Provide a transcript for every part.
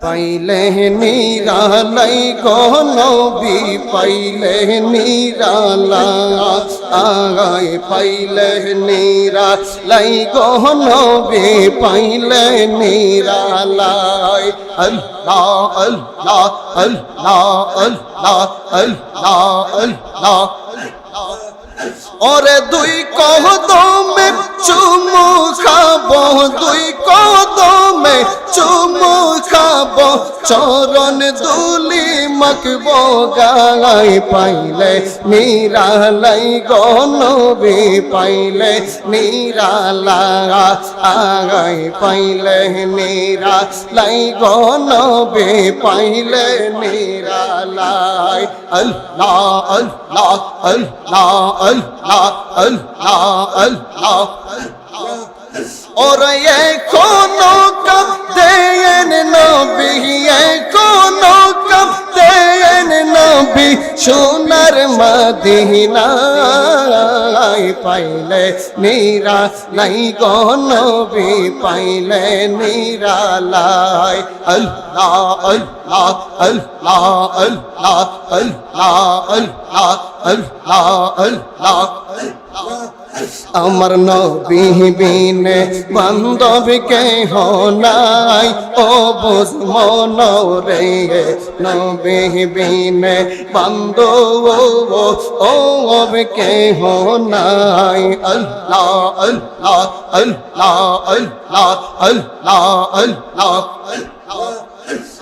পাইলে নিরালাই গো নবী পাইলে নিরালাই পাইলে নিরালাই গো নবী পাইলে নিরালাই আল্লাহ আল্লাহ আল্লাহ আল্লাহ আল্লাহ আল্লাহ ওরে দুই কদমে চুমু খাবো দুই কদমে চুমু খাবো চরণ দুলি মাখবো গায় পাইলে নিরালাই গো নবী পাইলে নিরালাই পাইলে নিরালাই গো নবী পাইলে নিরালাই আল্লাহ আল্লাহ আল্লাহ আল্লাহ আল্লাহ আল্লাহ ওরে এখনো কাঁদেন নবী এখনো কাঁদেন নবী সোনার মদিনায় পাইলে নিরালাই গো নবী পাইলে নিরালাই আল্লাহ আল্লাহ আল্লাহ আল্লাহ আল্লাহ আল্লাহ আল্লাহ আল্লাহ আমার নবী বিনে বান্ধব কেহ নাই ও বুঝ মন রে নবী বিনে বান্ধব ও কেহ নাই আল্লাহ আল্লাহ আল্লাহ আল্লাহ আল্লাহ আল্লাহ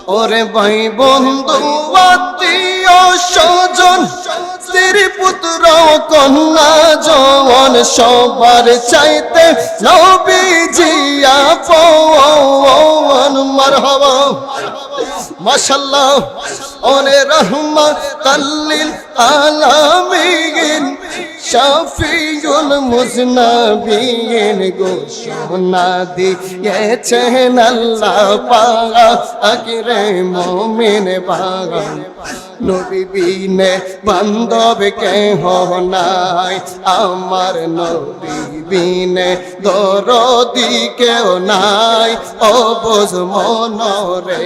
ওরে ভাই বন্ধু আত্মীয় স্বজন স্ত্রী পুত্র কন্যা জন সবার চাইতে নবীজি আপন মারহাবা মাশাআল্লাহ ওরে রহমাতাল লিল আলামিন শাফিউল মুজনাবিন ঘোষণা দিয়েছেন আল্লাহ পাক রে মুমিন বাগান নবী বিনে বান্ধব কেহ নাই আমার নবী বিনে দরদি কেউ নাই ও বোঝ মন রে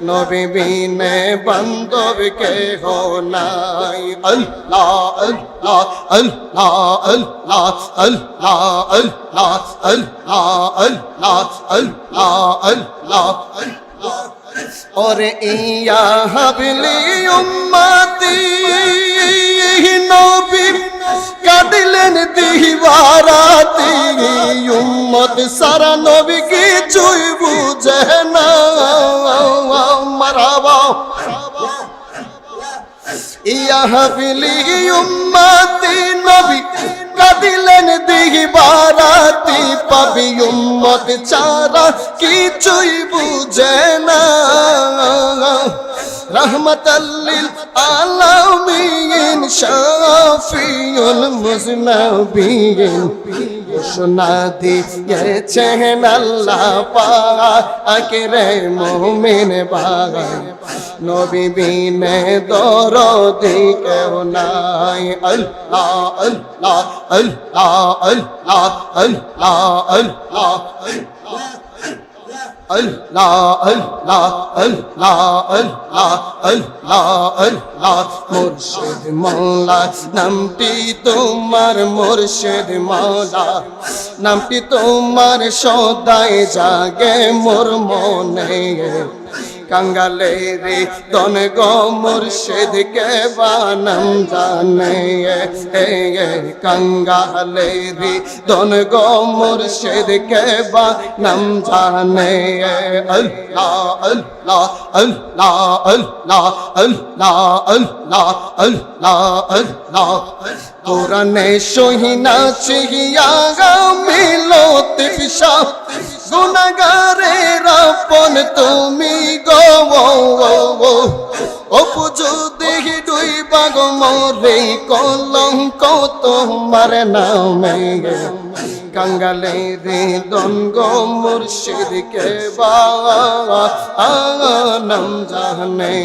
নবী বিনে বান্ধব কেহ নাই আল্লাহ আল্লাহ আল্লাহ আল্লাহ আল্লাহ আল্লাহ আল্লাহ আল্লাহ আল্লাহ আল্লাহ ওরে ইয়া হাবলি উম্মতি নবী কাঁদিলেন দিবারাতি উম্মত সারা নবী কিছুই বুঝে না মারহাবা ইয়া হাবলি উম্মতি নবী কাঁদিলেন দিবারাতি পাবি উম্মত চারা কিছুই বুঝে না রহমাতাল লিল আলামিন শাফিউল মুজনাবিন ঘোষণা দিয়েছেন আল্লাহ পাক রে মুমিন বাগান নবী বিনে দরদি কেউ নাই আল্লাহ আল্লাহ আল্লাহ আল্লাহ আল্লাহ আল্লাহ আল্লাহ আল্লাহ আল্লাহ আল্লাহ আল্লাহ আল্লাহ মুর্শিদ মৌলা নামটি তোমার মুর্শিদ মৌলা নামটি তোমার সদাই জাগে মোর মনে कंगाले रे दोन गो मुर्शिद के बानम जाने कंगाले रे दोन गो मुर्शिद के बानम जाने अल्लाह अल्लाह अल्लाह अल्लाह अल्लाह अल्लाह अल्लाह अल्लाह कुराने सोहिना चाहिया मिलो तिफशा गुनाहगारेर আপন তুমি গো ও পুজো দেখি দুই বাগ মরে কল কলঙ্ক তোমার নামে কাঙ্গালে রে দনগ মুর্শিদকে বা নাম জানে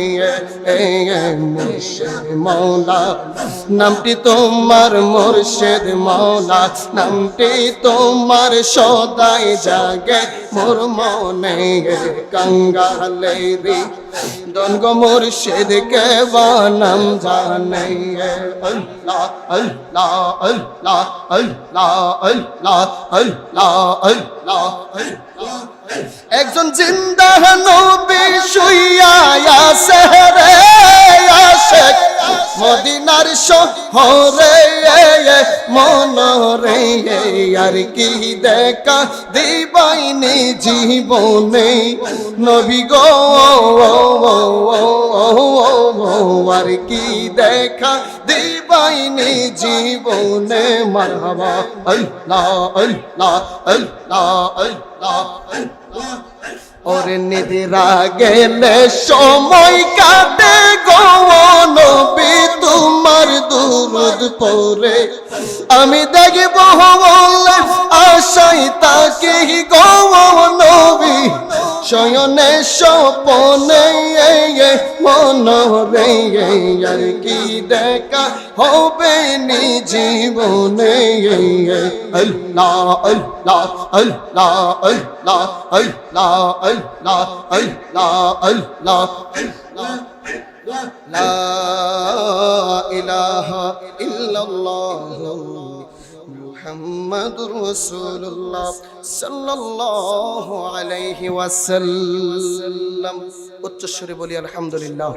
মুর্শিদ মৌলা নামটি তোমার মুর্শিদ মৌলা নামটি তোমার সদাই জাগে মোর মনে কাঙ্গালে রে দনগ মুর্শিদকে বা নাম জানে আল্লাহ আল্লাহ আল্লাহ আল্লাহ আল্লাহ আল্লাহ আল্লাহ আল্লাহ একজন জিন্দা নবী শুইয়া আছে রে আশিক মদিনার শহরে মনরে আর কি দেখা দিবাইনি জীবনে নবী গো আর কি দেখা দিবাইনি জীবনে মারহাবা আল্লাহ আল্লাহ আল্লাহ আল্লাহ ওরে নিদ্রা গেলে সময় কাটে গো নবী তোমার দুরুদ পড়ে আমি দেখব বলে আশাই তাকে গো নবী শয়নে স্বপনে মনরে আর কি দেখা হবে নি জীবনে আল্লাহ আল্লাহ আল্লাহ আল্লাহ আল্লাহ আল্লাহ আল্লাহ আল্লাহ লা ইলাহা ইল্লাল্লাহ মুহাম্মাদুর রাসূলুল্লাহ সাল্লাল্লাহু আলাইহি ওয়াসাল্লাম উচ্চ স্বরে বলি আলহামদুলিল্লাহ।